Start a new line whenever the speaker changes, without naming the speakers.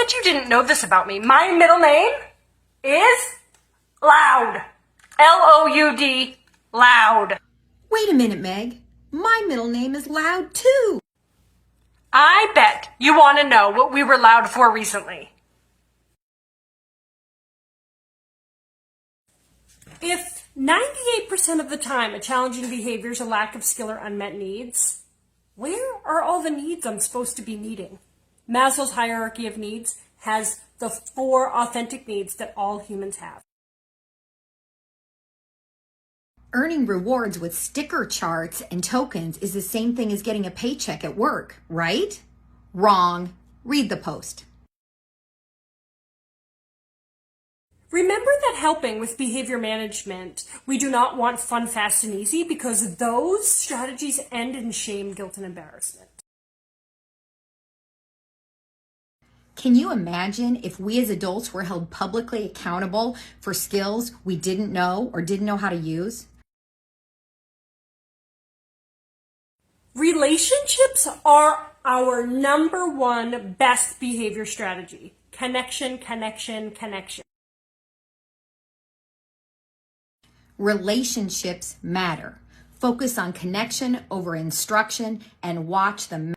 bet you didn't know this about me. My middle name is Loud. L-O-U-D, Loud.
Wait a minute, Meg. My middle name is Loud too.
I bet you want to know what we were loud for recently. If 98% of the time a challenging behavior is a lack of skill or unmet needs, where are all the needs I'm supposed to be meeting? Maslow's hierarchy of needs has the 4 authentic needs that all humans have.
Earning rewards with sticker charts and tokens is the same thing as getting a paycheck at work, right? Wrong. Read the post.
Remember that helping with behavior management, we do not want fun, fast, and easy because those strategies end in shame, guilt, and embarrassment.
Can you imagine if we as adults were held publicly accountable for skills we didn't know or didn't know how to use?
Relationships are our number 1 best behavior strategy. Connection, connection, connection.
Relationships matter. Focus on connection over instruction and watch the